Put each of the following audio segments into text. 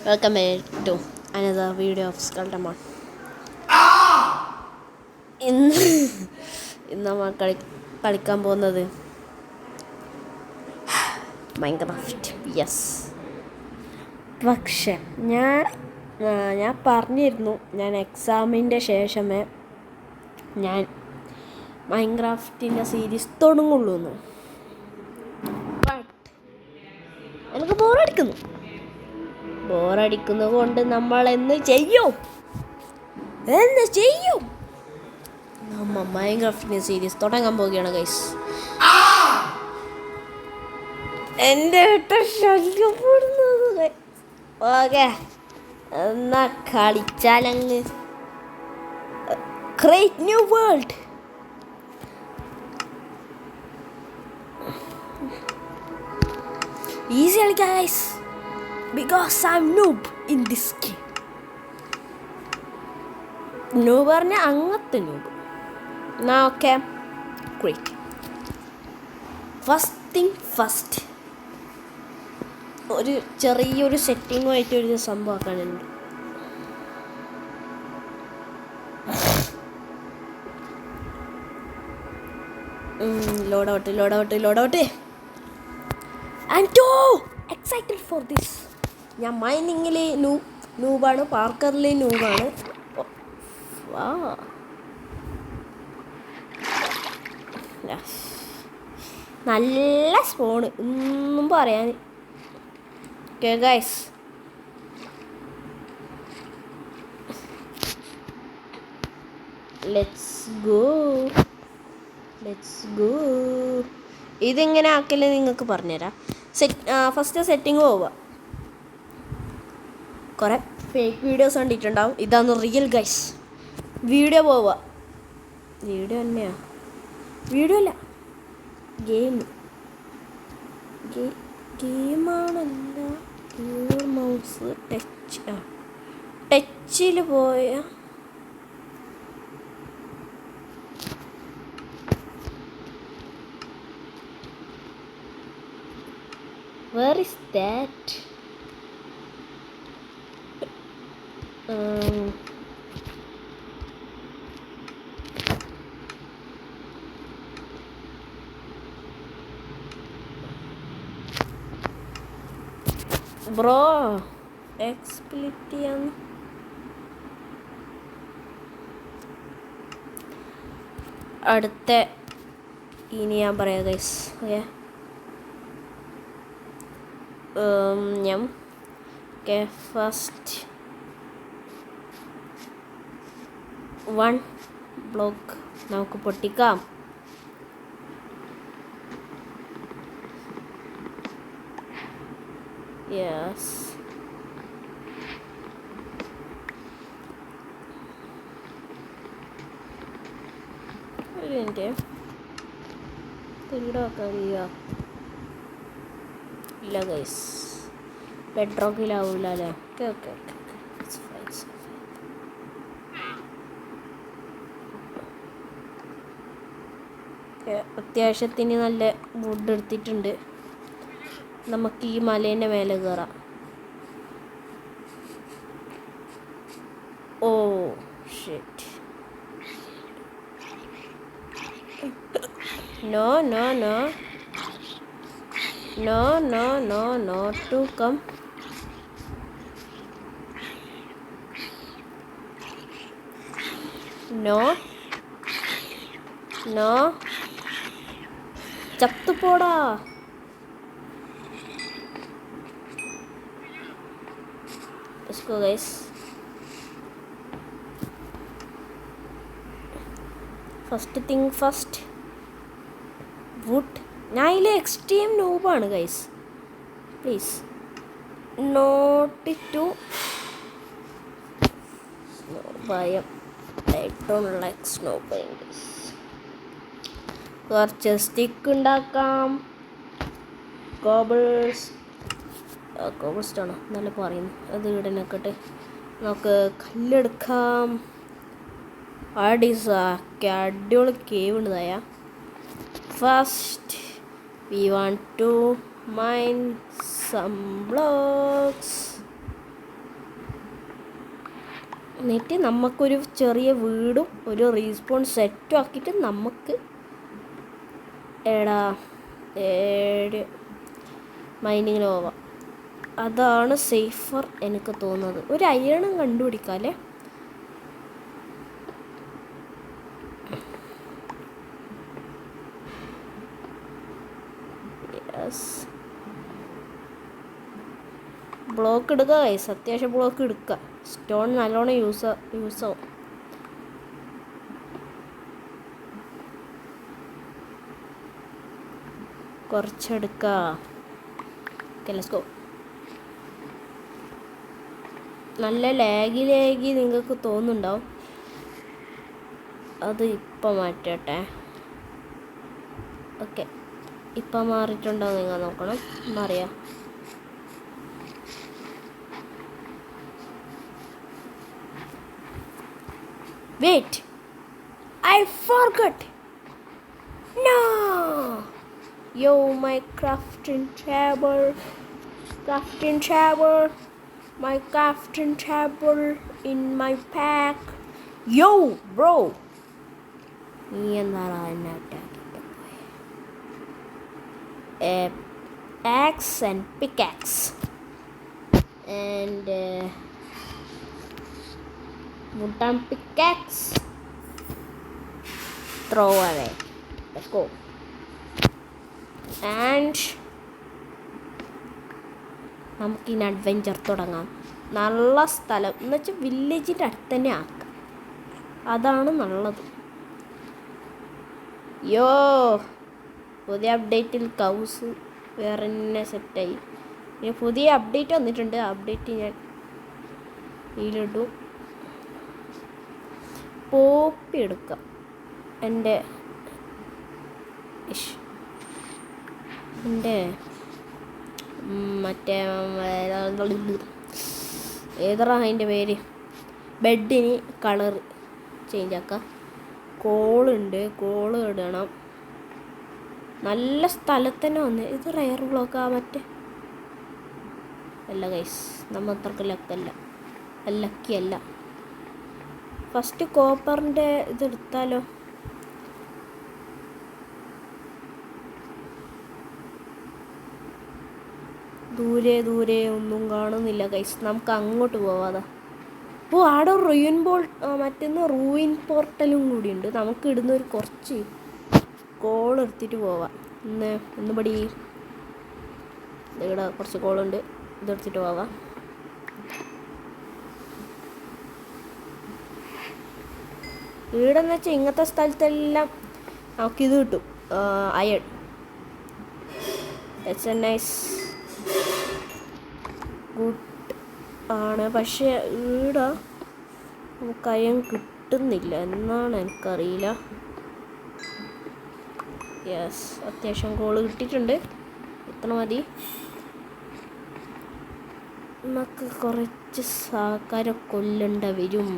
Welcome to another video of Skulltamon. ഇന്ന് നമ്മൾ കളിക്കാൻ പോകുന്നത് മൈൻക്രാഫ്റ്റ്. യെസ്, പക്ഷെ ഞാൻ പറഞ്ഞിരുന്നു ഞാൻ എക്സാമിൻ്റെ ശേഷമേ ഞാൻ മൈൻക്രാഫ്റ്റിൻ്റെ സീരീസ് തുടങ്ങുള്ളൂ എന്ന്. ബട്ട് എനിക്ക് ബോറടിക്കുന്നത് കൊണ്ട് നമ്മൾ എന്ത് ചെയ്യും നമ്മ മൈൻക്രാഫ്റ്റിൻ്റെ സീരീസ് തുടങ്ങാൻ പോവുകയാണ് ഗൈസ്. എൻ്റെ ശല്യപ്പെടുന്നത് ഓക്കെ, എന്നാ കളിച്ചാലങ്ങ് ക്രിയേറ്റ് ന്യൂ വേൾഡ്. ഈസി കളിക്കാം guys, because I'm noob in this game. noob പറഞ്ഞ അങ്ങനത്തെ noob. Now okay, great. First thing first, ഒരു ചെറിയൊരു സെറ്റിങ്ങുമായിട്ട് ഒരു സംഭവം ആക്കാനുണ്ട്. ലോഡൗട്ട്. I'm too excited for this. ഞാൻ മൈനിങ്ങിൽ നൂബാണ്, പാർക്കറിൽ നൂബാണ്. നല്ല സ്പോണ്, ഒന്നും പറയാൻ. Okay guys, let's go. ഇതിങ്ങനെ ആക്കല് നിങ്ങൾക്ക് പറഞ്ഞുതരാം. ഫസ്റ്റ് സെറ്റിങ് പോവുക. കുറേ ഫേക്ക് വീഡിയോസ് കണ്ടിട്ടുണ്ടാവും, ഇതാണ് റിയൽ ഗൈസ്. വീഡിയോ പോവുക, വീഡിയോ തന്നെയാണ്, വീഡിയോ അല്ല ഗെയിമാണല്ല. മൗസ് ടച്ചിൽ പോയ where is that? Bro explicit ചെയ്യാൻ അടുത്ത ഇനി ഞാൻ പറയാം ഗൈസ്. ഓക്കെ, ഫസ്റ്റ് 1 ബ്ലോക്ക് നമുക്ക് പൊട്ടിക്കാം. യെസ്, ഒരു മിനിറ്റ്, ഈടാക്കാൻ കഴിയുക ഇല്ല ഗൈസ്, ബെഡ് റോക്കിലാവൂല അല്ലേ. ഓക്കെ, അത്യാവശ്യത്തിന് നല്ല വുഡ് എടുത്തിട്ടുണ്ട്. നമുക്ക് ഈ മലേൻ്റെ മേലെ കയറാം. Oh shit, no to come. no ചത്തുപോടാ. Let's go guys. First thing first, wood. ഞാൻ ഇതിൽ എക്സ്ട്രീം noob-ആണ് ഗൈസ്, പ്ലീസ് നോട്ട് ടു ഭയം. I don't like snow playing this. കുറച്ച് സ്റ്റിക്ക് ഉണ്ടാക്കാം. കോബിൾസ്റ്റോണോ നല്ല പറയുന്നു, അത് ഇടനൊക്കെ. നമുക്ക് കല്ലെടുക്കാം. അടിപൊളി കേവ് ഉണ്ടതായ. First we want to mine some blocks. എന്നിട്ട് നമുക്കൊരു ചെറിയ വീടും ഒരു റീസ്പോൺ സെറ്റും ആക്കിയിട്ട് നമുക്ക് മൈനിങ്ങിന് പോവാം. അതാണ് സേഫർ എനിക്ക് തോന്നുന്നത്. ഒരു അയണും കണ്ടുപിടിക്കാല്ലേ. ബ്ലോക്ക് എടുക്കുക ഗൈസ്, അത്യാവശ്യം ബ്ലോക്ക് എടുക്കുക. സ്റ്റോൺ നല്ലോണം യൂസ് ആവും. കുറച്ചെടുക്കുക. Okay, let's go. നല്ല ലാഗി നിങ്ങൾക്ക് തോന്നുന്നുണ്ടാവും. അത് ഇപ്പം മാറ്റട്ടെ. ഓക്കെ, ഇപ്പം മാറിയിട്ടുണ്ടോ നിങ്ങൾ നോക്കണം. മാറിയാ? Wait, I forgot. No. Yo, my crafting table. My crafting table in my pack. Yo, bro. നീ എന്താണ് എന്നെ അറ്റാക്കിട്ട് പോയി? Axe and pickaxe. And wooden pickaxe. Throw away. Let's go. And നമുക്കിനി അഡ്വെഞ്ചർ തുടങ്ങാം. നല്ല സ്ഥലം എന്ന് വെച്ചാൽ വില്ലേജിൻ്റെ അടുത്ത് തന്നെ ആക്കാം. അതാണ് നല്ലത്. യോ, പുതിയ അപ്ഡേറ്റിൽ കൗസ് വേറെ തന്നെ സെറ്റായി. പിന്നെ പുതിയ അപ്ഡേറ്റ് വന്നിട്ടുണ്ട്. അപ്ഡേറ്റ് ഞാൻ ഇതിലിടും. പോപ്പി എടുക്കാം. എൻ്റെ മറ്റേ ഏതാ അതിൻ്റെ പേര്, ബെഡിന് കളർ ചേഞ്ച് ആക്കാം. കോളുണ്ട്, കോള് ഇടണം. നല്ല സ്ഥലത്തന്നെ വന്ന്. ഇത് റയർ ബ്ലോക്കാ മറ്റേ അല്ല ഗൈസ്, നമ്മൾ അത്രക്ക് ലക്കിയല്ല. ഫസ്റ്റ് കോപ്പറിൻ്റെ ഇതെടുത്താലോ? ദൂരെ ഒന്നും കാണുന്നില്ല ഗൈസ്. നമുക്ക് അങ്ങോട്ട് പോവാതെ. ആടെ റൂയിൻ പോർട്ടലും കൂടി ഉണ്ട്. നമുക്ക് ഇടുന്ന ഒരു കുറച്ച് കോൾ എടുത്തിട്ട് പോവാം. ഒന്നുപടി ഇവിടെ കുറച്ച് കോളുണ്ട്, ഇതെടുത്തിട്ട് പോവാം. വീടെന്ന് വെച്ചാൽ ഇങ്ങനത്തെ സ്ഥലത്തെല്ലാം നമുക്കിത് കിട്ടും, iron. It's A nice good ആണ്. പക്ഷേ ഇവിടെ നമുക്ക് അയൺ കിട്ടുന്നില്ല എന്നാണ് എനിക്കറിയില്ല. യെസ്, അത്യാവശ്യം കോള് കിട്ടിയിട്ടുണ്ട്. ഇത്ര മതി. നമുക്ക് കുറച്ച് ആൾക്കാരെ കൊല്ലേണ്ട വരും.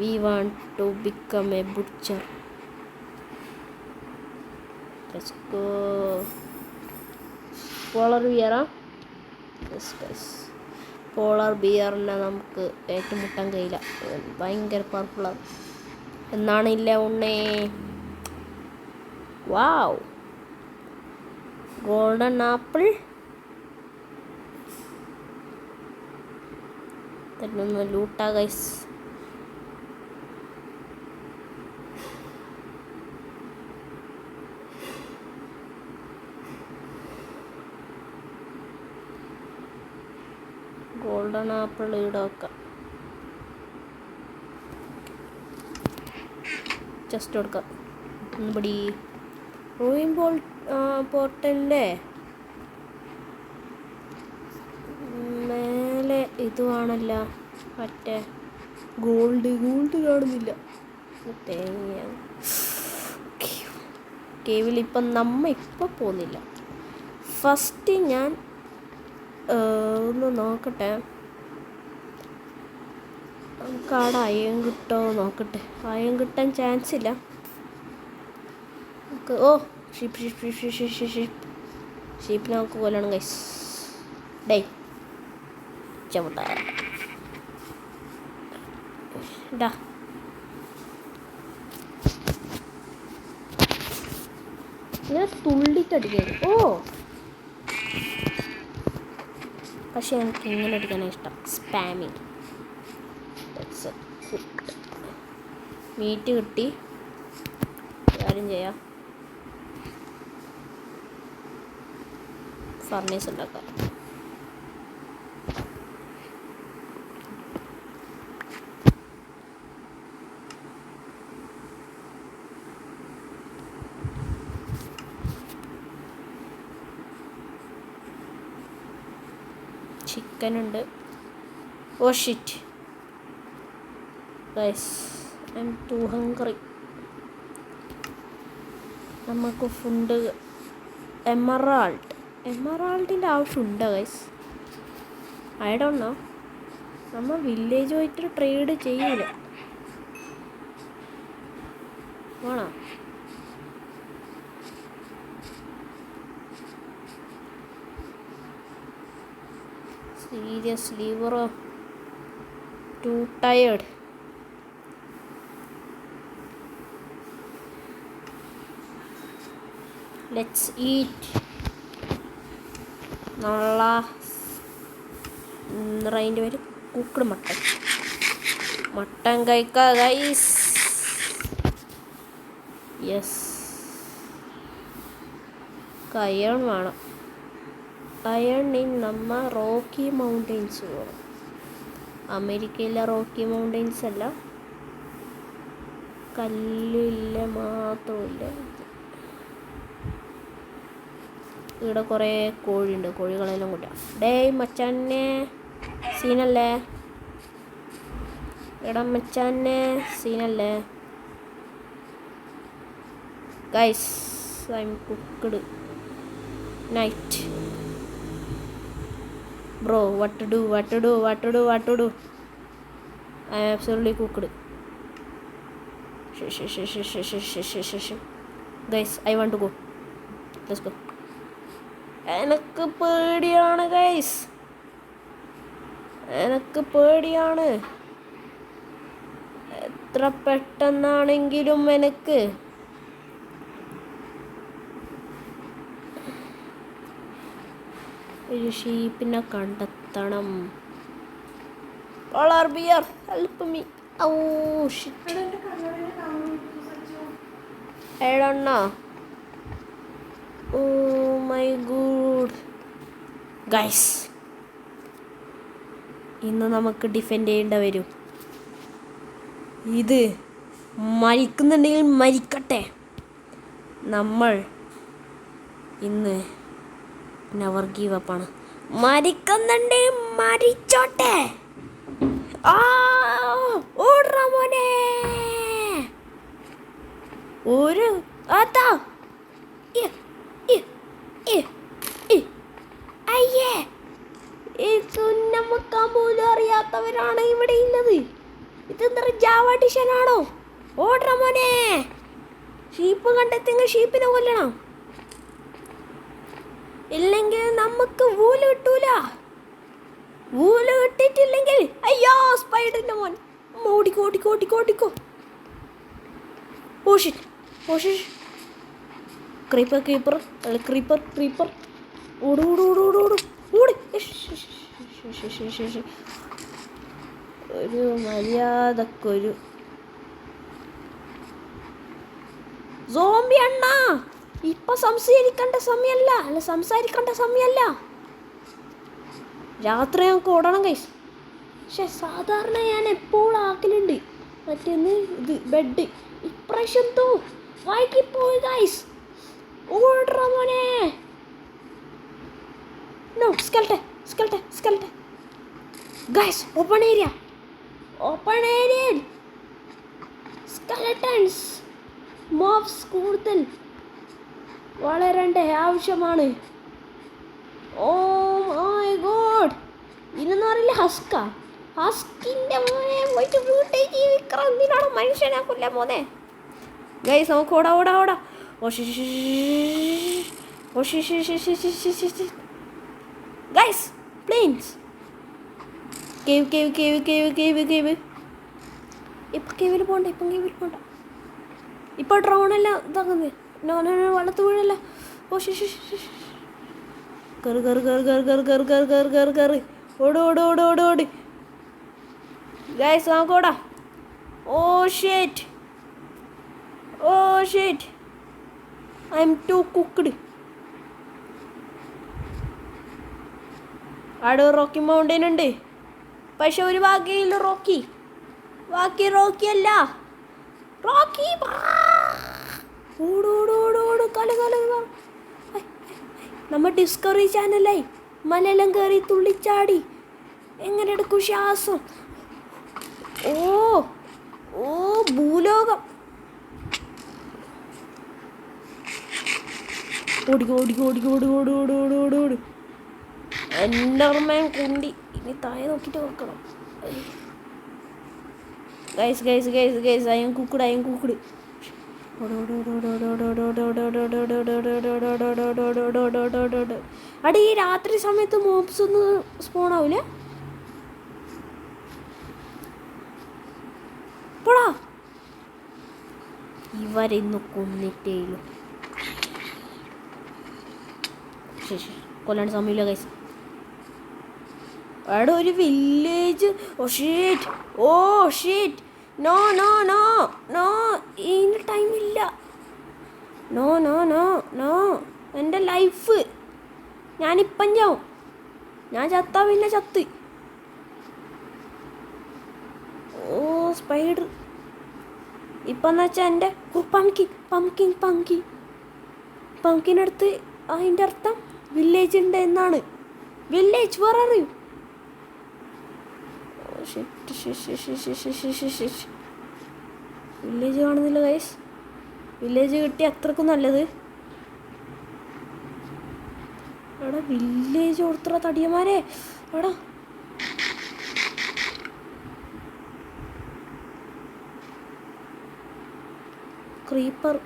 We want to become a butcher. Let's go. Polar ബിയറാ? യെസ് ഗൈസ്, പോളർ ബിയറിനെ നമുക്ക് ഏറ്റുമുട്ടാൻ കഴിയില്ല. ഭയങ്കര പവർഫുള്ളാണ് എന്നാണ് ഇല്ല ഉണ്ണേ. വാവ്, ഗോൾഡൻ ആപ്പിൾ. തന്നെ ലൂട്ടാ ഗൈസ്. ഗോൾഡൻ ആപ്പിൾ ഇവിടെ വെക്കാം. ജസ്റ്റ് കൊടുക്കാം. ഒന്നുപടി റൂയിൻ പോർട്ടലിൻ്റെ മേലെ ഇതുവാണല്ല മറ്റേ ഗോൾഡ് കാണുന്നില്ല. തേങ്ങയാണ്. കേവിൽ ഇപ്പം ഇപ്പം പോകുന്നില്ല. ഫസ്റ്റ് ഞാൻ ഒന്ന് നോക്കട്ടെ, നമുക്ക് അവിടെ അയൺ കിട്ടുമോ നോക്കട്ടെ. അയൺ കിട്ടാൻ ചാൻസ് ഇല്ല. നമുക്ക് ഷീപ്പിനെ നമുക്ക് കൊല്ലണം ഗൈസ്. ചവിട്ട ഡാ ഇങ്ങനെ തുള്ളിട്ടടിക്കരുത്. ഓ പക്ഷെ എനിക്ക് ഇങ്ങനെ അടിക്കാനാണ് ഇഷ്ടം. സ്പാമിങ്. മീറ്റ് കിട്ടി. കാര്യം ചെയ്യാം, ഫർണീസ് ഉണ്ടാക്കാം. ചിക്കൻ ഉണ്ട്. Oh shit guys, I M too hungry. നമുക്ക് ഫുഡ് എമറാൾഡിൻ്റെ ആവശ്യമുണ്ടോ ഗൈസ്? I don't know. നമ്മൾ വില്ലേജുമായിട്ട് ട്രേഡ് ചെയ്യൂല. ആണോ? Seriously bro, to tired. Let's eat. നല്ല അതിൻ്റെ പേര് കുക്കഡ് മട്ടൻ കഴിക്കാം ഗൈസ്. യെസ്, അയൺ വേണം. അയണിൽ നമ്മൾ റോക്കി മൗണ്ടെയ്ൻസ് പോകണം. അമേരിക്കയിലെ റോക്കി മൗണ്ടെയ്ൻസ് അല്ല, കല്ലില്ല മാത്രമില്ല. ഇവിടെ കുറേ കോഴിയുണ്ട്, കോഴികളെല്ലാം കൂട്ടാം. ഡേയ് മച്ചാനെ സീനല്ലേ, എടാ മച്ചാനെ സീനല്ലേ guys. I M cooked night bro. what to do I am absolutely cooked. Guys, I want to go. Let's go. എനിക്ക് പേടിയാണ് ഗൈസ്, എനിക്ക് പേടിയാണ്. എത്ര പെട്ടെന്നാണെങ്കിലും എനിക്ക് ഒരു ഷീപ്പിനെ കണ്ടെത്തണം. Polar bear, help me. Oh shit. I don't know. Oh my god. Guys, ഇന്ന് നമുക്ക് ഡിഫെൻഡ് ചെയ്യേണ്ട വരും. ഇത് മരിക്കുന്നുണ്ടെങ്കിൽ മരിക്കട്ടെ. നമ്മൾ ഇന്ന് നെവർ ഗീവ് അപ്പ് ആണ്. മരിക്കുന്നുണ്ടെങ്കിൽ മരിച്ചോട്ടെ. ഓടാ മോനെ. ഒരു അതാ അയ്യേ, ഇത് നമുക്ക് പോലും അറിയാത്തവരാണ് ഇവിടെ ഉള്ളത്. ഇതെന്താ ജാവ ഡിഷനാണോ? ഓടാ മോനെ. ഷീപ്പ് കണ്ടെത്തിയെങ്കിൽ ഷീപ്പിനെ കൊല്ലണം, ഇല്ലെങ്കിൽ നമുക്ക് വൂല് കിട്ടൂല. വൂല് കിട്ടിയിട്ടില്ലെങ്കിൽ അയ്യോ സ്പൈഡറിന്റെ മോൻ. ഓടിക്കോ ഓടിക്കോ ഓടിക്കോ ഓടിക്കോ. Oh shit oh shit. Creeper creeper creeper creeper. ഓട് ഓട് ഓട് ഓട് ഓട് ഓടി. ഒരു മര്യാദക്കൊരു സോംബി അണ്ണാ, ഇപ്പൊ സംസാരിക്കേണ്ട സമയമല്ല. രാത്രി ഞങ്ങൾക്ക് ഓടണം കൈസ്. പക്ഷെ സാധാരണ ഞാൻ എപ്പോഴും ആക്കലുണ്ട് മറ്റേന്ന് ഇത് ബെഡ്. ഇപ്രാവശ്യം എന്തോ വൈകിപ്പോയി ഗൈസ്. ഓടറ മോനെ. No skeleton guys. Open area skeletons mobs കൂടുതൽ വളരേണ്ട ആവശ്യമാണ്. Oh my god. ഇതെന്ന് പറയില്ല ഹസ്കിൻ്റെ മോനെ പോയിട്ട് വീട്ടിൽ ജീവിക്കണം. എന്തിനാണ് മനുഷ്യനെ കൊല്ലാൻ പോന്നെ ഗൈസ്? നമുക്ക് ഓടാ. Guys please. കേവ്. ഇപ്പം കേവിൽ പോണ്ട. ഇപ്പോൾ ഡ്രോണെല്ലാം ഇതാക്കുന്നത്. നോ വെള്ളത്ത് വീഴല്ല. ഓ കയറി ഓട്. ഗൈസ് നോക്കോടാ. Oh shit I M too cooked. അവിടെ റോക്കി മൗണ്ടൻ ഉണ്ട്, പക്ഷെ ഒരു ഭാഗ്യമില്ല. റോക്കി അല്ല. ഓട് കല നമ്മ ഡിസ്കവറി ചാനലായി മലയെല്ലാം കയറി തുള്ളിച്ചാടി എങ്ങനെ എടുക്കും ശ്വാസം. ഓ ഭൂലോകം. ഓടി എൻഡർമാൻ കുണ്ടി. ഇനി താഴെ നോക്കിയിട്ട് നോക്കണം. ഗൈസ് അയ്യം കുക്കുട്. അടി ഈ രാത്രി സമയത്ത് മോബ്സ് ഒന്നും സ്പോൺ ആവൂലേ? പോടാ, ഇവരിന്ന് കൊന്നിട്ടേലും കൊല്ലാണ്ട് സമയമില്ല ഗൈസ്. അവിടെ ഒരു വില്ലേജ്. ഓ ഷീറ്റ് നോ ഇതിന് ടൈമില്ല. നോ എൻ്റെ ലൈഫ്. ഞാനിപ്പം ചാവും. ഞാൻ ചത്താ പിന്നെ ചത്ത്. ഓ സ്പൈഡർ. ഇപ്പം എന്ന് വെച്ചാൽ എൻ്റെ പംകിനടുത്ത് അതിൻ്റെ അർത്ഥം വില്ലേജ് ഉണ്ട് എന്നാണ്. വില്ലേജ് വേറെ അറിയൂ. വില്ലേജ് കാണുന്നില്ല ഗൈസ്. വില്ലേജ് കിട്ടി അത്രക്കും നല്ലത്. എടാ വില്ലേജ് കൊടുത്ത തടിയന്മാരെ. എടാ creeper.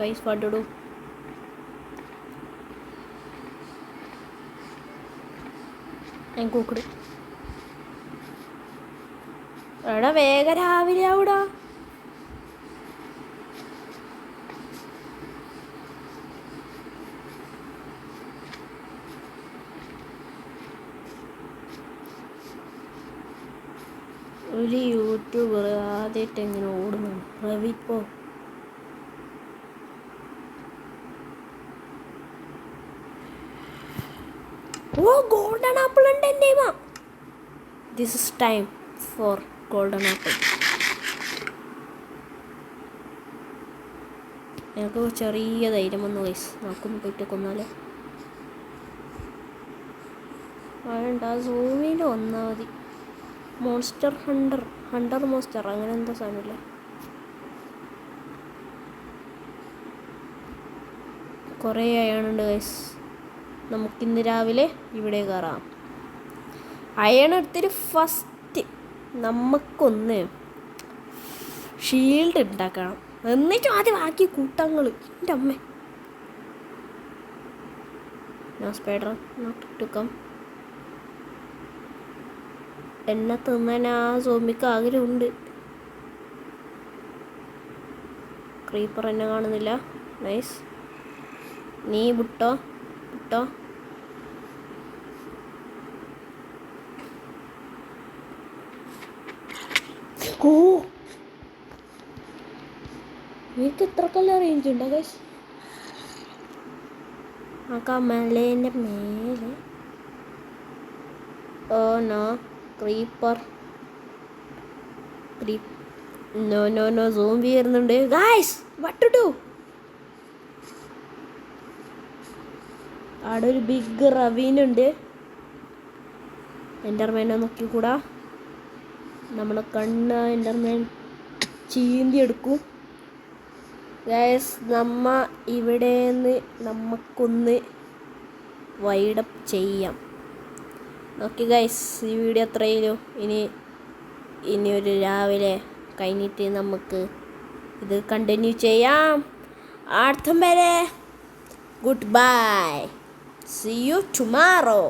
Guys, what to do? I'm cooked. എടാ വേഗം രാവിലെ ആവൂടാ. ഒരു യൂട്യൂബർ ആദ്യമായിട്ട് എങ്ങനെ ഓടുന്നു. റവിപ്പോ golden apple ഉണ്ട് എൻ്റെ. This is time for golden apple. എനിക്ക് ചെറിയ ധൈര്യം വന്നു ഗൈസ്. നമുക്കൊന്ന് പോയിട്ട് കൊന്നാലോ? വേണ്ട, സൂമിൽ വന്നാൽ മതി. മോൺസ്റ്റർ ഹണ്ടർ മോൺസ്റ്റർ അങ്ങനെ എന്താ സാധനമില്ല. കുറേ അയണുണ്ട് ഗൈസ്. നമുക്കിന്ന് രാവിലെ ഇവിടെ കയറാം. അയൺ എടുത്തിട്ട് ഫസ്റ്റ് നമുക്കൊന്ന് ഷീൽഡ് ഉണ്ടാക്കണം. എന്നിട്ടും ആദ്യം ബാക്കി കൂട്ടങ്ങൾ. എൻ്റെ അമ്മ ഞാൻ സ്പൈഡർ നോട്ട് ടു കം. എന്നെ തിന്നാൻ ആ സോംബിക്ക് ആഗ്രഹമുണ്ട്. ക്രീപ്പർ എന്നെ കാണുന്നില്ല. നൈസ്. നീ വിട്ടോ. എനിക്ക് ഇത്രക്കല്ല റേഞ്ച് ഉണ്ടോ ഗൈസ്? ആ മലേൻ്റെ മേലെ. Oh no creeper. No zombie വരുന്നുണ്ട് ഗൈസ്. What to do? അവിടെ ഒരു ബിഗ് റവീനുണ്ട്. എൻ്റർമാനെ നോക്കിക്കൂടാ. നമ്മളെ കണ്ണ് എൻ്റർമാൻ ചീന്തി എടുക്കും. ഗൈസ് നമ്മ ഇവിടെ നിന്ന് നമുക്കൊന്ന് വൈഡപ്പ് ചെയ്യാം. ഓക്കെ ഗൈസ്, ഈ വീഡിയോ അത്രയുള്ളൂ. ഇനി ഒരു രാവിലെ കഴിഞ്ഞിട്ട് നമുക്ക് ഇത് കണ്ടിന്യൂ ചെയ്യാം. അടുത്തം വരെ good bye, see you tomorrow.